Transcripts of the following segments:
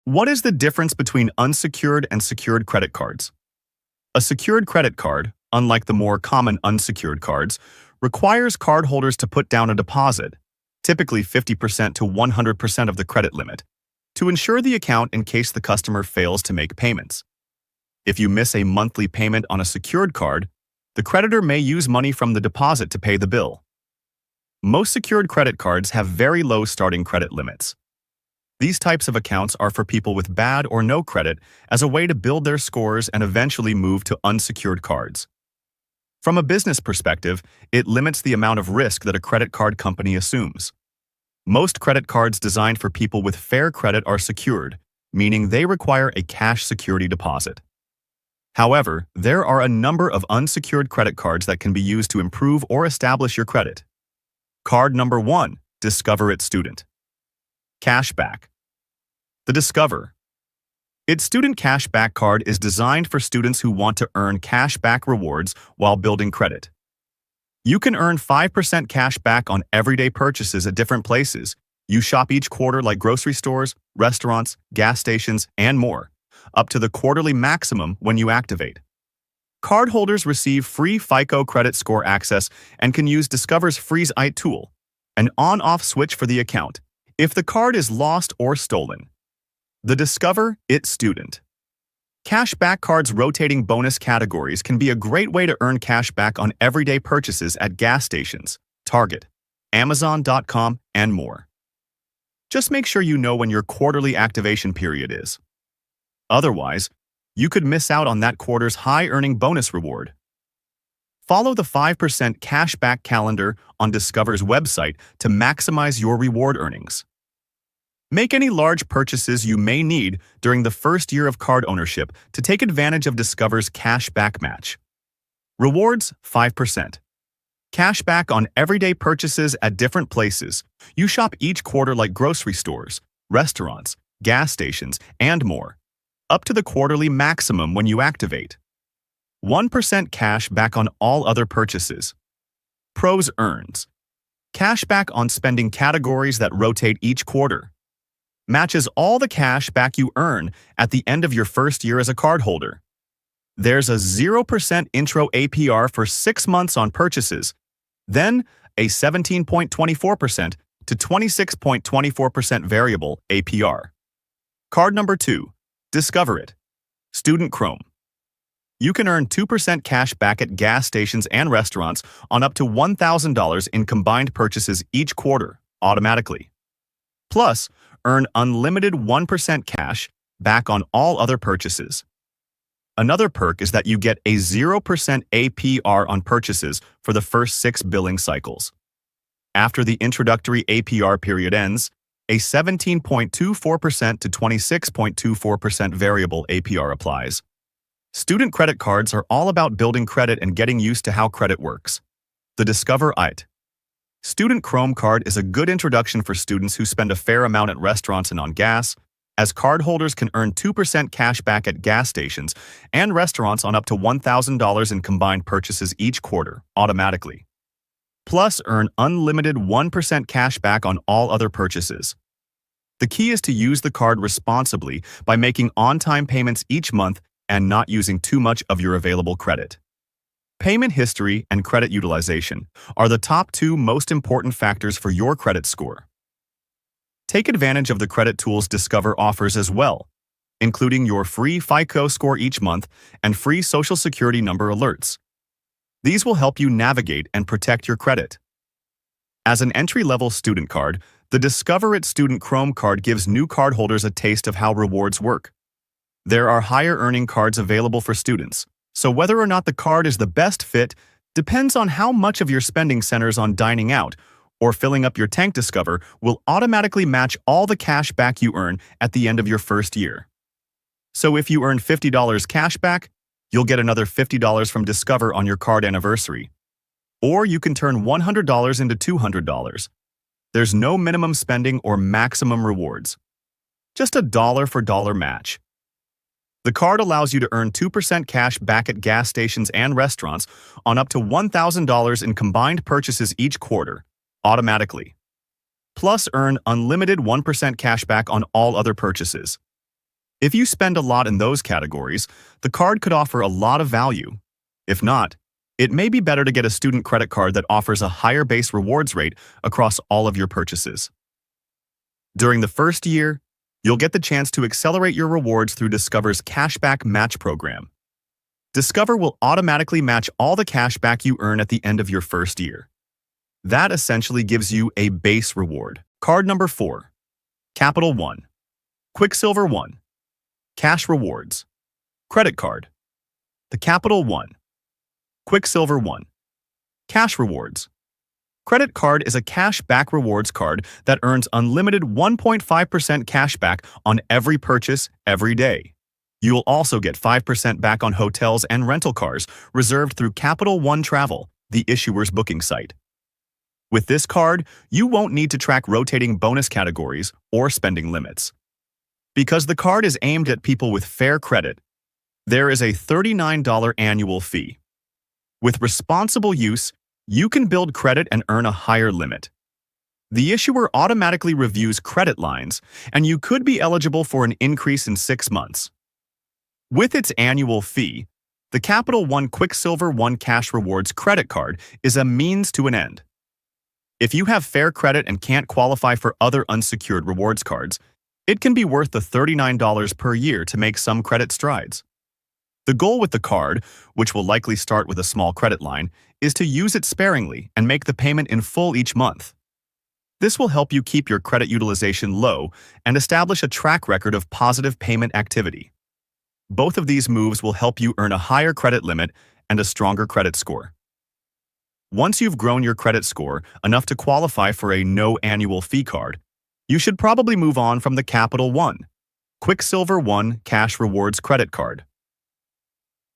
What is the difference between unsecured and secured credit cards? A secured credit card, unlike the more common unsecured cards, requires cardholders to put down a deposit, typically 50% to 100% of the credit limit, to insure the account in case the customer fails to make payments. If you miss a monthly payment on a secured card, the creditor may use money from the deposit to pay the bill. Most secured credit cards have very low starting credit limits. These types of accounts are for people with bad or no credit as a way to build their scores and eventually move to unsecured cards. From a business perspective, it limits the amount of risk that a credit card company assumes. Most credit cards designed for people with fair credit are secured, meaning they require a cash security deposit. However, there are a number of unsecured credit cards that can be used to improve or establish your credit. Card number 1, Discover It Student. Cashback. The Discover It Student Cashback Card is designed for students who want to earn cashback rewards while building credit. You can earn 5% cash back on everyday purchases at different places you shop each quarter, like grocery stores, restaurants, gas stations, and more, up to the quarterly maximum when you activate. Cardholders receive free FICO credit score access and can use Discover's Freeze IT tool, an on-off switch for the account, if the card is lost or stolen. The Discover It Student. Cashback cards' rotating bonus categories can be a great way to earn cash back on everyday purchases at gas stations, Target, Amazon.com, and more. Just make sure you know when your quarterly activation period is. Otherwise, you could miss out on that quarter's high-earning bonus reward. Follow the 5% cashback calendar on Discover's website to maximize your reward earnings. Make any large purchases you may need during the first year of card ownership to take advantage of Discover's cashback match. Rewards 5%. Cashback on everyday purchases at different places you shop each quarter, like grocery stores, restaurants, gas stations, and more, up to the quarterly maximum when you activate. 1% cash back on all other purchases. Pros earns. Cashback on spending categories that rotate each quarter. Matches all the cash back you earn at the end of your first year as a cardholder. There's a 0% intro APR for 6 months on purchases, then a 17.24% to 26.24% variable APR. Card number 2, Discover It Student Chrome. You can earn 2% cash back at gas stations and restaurants on up to $1,000 in combined purchases each quarter, automatically. Plus, earn unlimited 1% cash back on all other purchases. Another perk is that you get a 0% APR on purchases for the first 6 billing cycles. After the introductory APR period ends, a 17.24% to 26.24% variable APR applies. Student credit cards are all about building credit and getting used to how credit works. The Discover IT Student Chrome card is a good introduction for students who spend a fair amount at restaurants and on gas, as cardholders can earn 2% cash back at gas stations and restaurants on up to $1,000 in combined purchases each quarter, automatically. Plus, earn unlimited 1% cash back on all other purchases. The key is to use the card responsibly by making on-time payments each month and not using too much of your available credit. Payment history and credit utilization are the top 2 most important factors for your credit score. Take advantage of the credit tools Discover offers as well, including your free FICO score each month and free Social Security number alerts. These will help you navigate and protect your credit. As an entry-level student card, the Discover It Student Chrome card gives new cardholders a taste of how rewards work. There are higher-earning cards available for students, so whether or not the card is the best fit depends on how much of your spending centers on dining out or filling up your tank. Discover will automatically match all the cash back you earn at the end of your first year. So if you earn $50 cash back, you'll get another $50 from Discover on your card anniversary. Or you can turn $100 into $200. There's no minimum spending or maximum rewards. Just a dollar-for-dollar match. The card allows you to earn 2% cash back at gas stations and restaurants on up to $1,000 in combined purchases each quarter, automatically. Plus, earn unlimited 1% cash back on all other purchases. If you spend a lot in those categories, the card could offer a lot of value. If not, it may be better to get a student credit card that offers a higher base rewards rate across all of your purchases. During the first year, you'll get the chance to accelerate your rewards through Discover's Cashback Match program. Discover will automatically match all the cashback you earn at the end of your first year. That essentially gives you a base reward. Card number 4. Capital One. Quicksilver One. Cash Rewards. Credit Card. The Capital One. Quicksilver One. Cash Rewards. Credit Card is a cash-back rewards card that earns unlimited 1.5% cash back on every purchase every day. You will also get 5% back on hotels and rental cars reserved through Capital One Travel, the issuer's booking site. With this card, you won't need to track rotating bonus categories or spending limits. Because the card is aimed at people with fair credit, there is a $39 annual fee. With responsible use, you can build credit and earn a higher limit. The issuer automatically reviews credit lines, and you could be eligible for an increase in 6 months. With its annual fee, the Capital One Quicksilver One Cash Rewards credit card is a means to an end. If you have fair credit and can't qualify for other unsecured rewards cards, it can be worth the $39 per year to make some credit strides. The goal with the card, which will likely start with a small credit line, is to use it sparingly and make the payment in full each month. This will help you keep your credit utilization low and establish a track record of positive payment activity. Both of these moves will help you earn a higher credit limit and a stronger credit score. Once you've grown your credit score enough to qualify for a no annual fee card, you should probably move on from the Capital One Quicksilver One Cash Rewards credit card.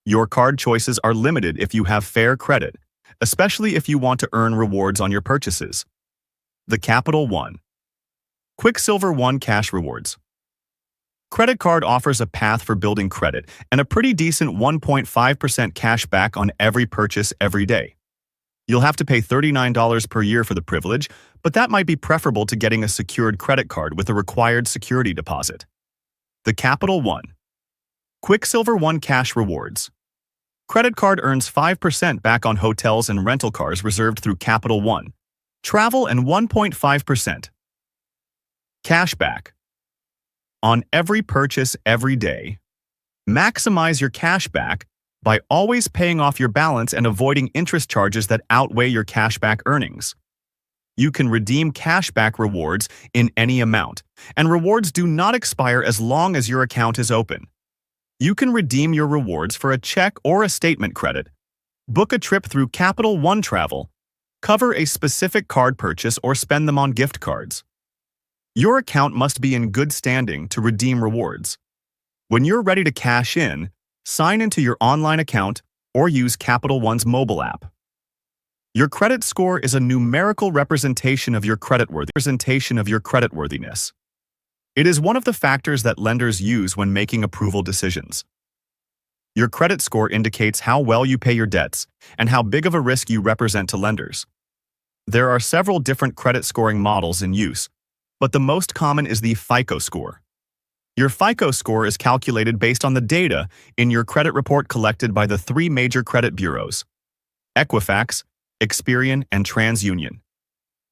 Your card choices are limited if you have fair credit, especially if you want to earn rewards on your purchases. The Capital One Quicksilver One Cash Rewards. Credit card offers a path for building credit and a pretty decent 1.5% cash back on every purchase every day. You'll have to pay $39 per year for the privilege, but that might be preferable to getting a secured credit card with a required security deposit. The Capital One Quicksilver One Cash Rewards. Credit card earns 5% back on hotels and rental cars reserved through Capital One Travel and 1.5% cash back on every purchase every day. Maximize your cash back by always paying off your balance and avoiding interest charges that outweigh your cashback earnings. You can redeem cashback rewards in any amount, and rewards do not expire as long as your account is open. You can redeem your rewards for a check or a statement credit, book a trip through Capital One Travel, cover a specific card purchase, or spend them on gift cards. Your account must be in good standing to redeem rewards. When you're ready to cash in, sign into your online account or use Capital One's mobile app. Your credit score is a numerical representation of your creditworthiness. It is one of the factors that lenders use when making approval decisions. Your credit score indicates how well you pay your debts and how big of a risk you represent to lenders. There are several different credit scoring models in use, but the most common is the FICO score. Your FICO score is calculated based on the data in your credit report collected by the 3 major credit bureaus: Equifax, Experian, and TransUnion.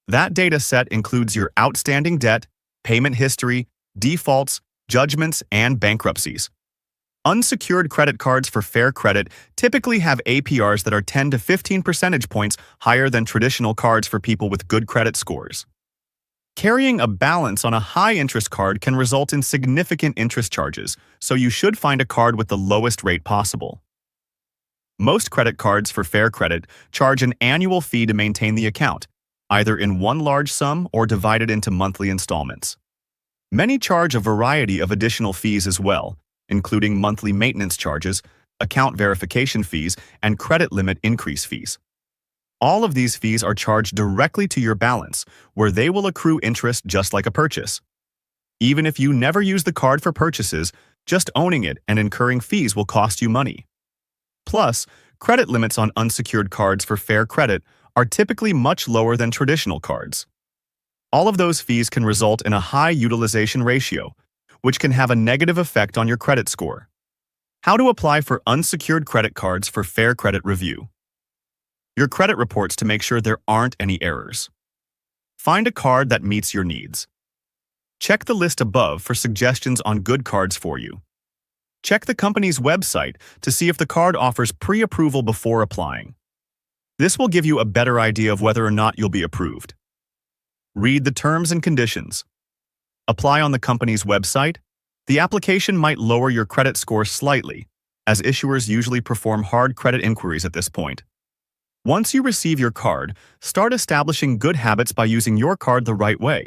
That data set includes your outstanding debt, payment history, defaults, judgments, and bankruptcies. Unsecured credit cards for fair credit typically have APRs that are 10 to 15 percentage points higher than traditional cards for people with good credit scores. Carrying a balance on a high-interest card can result in significant interest charges, so you should find a card with the lowest rate possible. Most credit cards for fair credit charge an annual fee to maintain the account, either in one large sum or divided into monthly installments. Many charge a variety of additional fees as well, including monthly maintenance charges, account verification fees, and credit limit increase fees. All of these fees are charged directly to your balance, where they will accrue interest just like a purchase. Even if you never use the card for purchases, just owning it and incurring fees will cost you money. Plus, credit limits on unsecured cards for fair credit are typically much lower than traditional cards. All of those fees can result in a high utilization ratio, which can have a negative effect on your credit score. How to apply for unsecured credit cards for fair credit review. Your credit reports to make sure there aren't any errors. Find a card that meets your needs. Check the list above for suggestions on good cards for you. Check the company's website to see if the card offers pre-approval before applying. This will give you a better idea of whether or not you'll be approved. Read the terms and conditions. Apply on the company's website. The application might lower your credit score slightly, as issuers usually perform hard credit inquiries at this point. Once you receive your card, start establishing good habits by using your card the right way.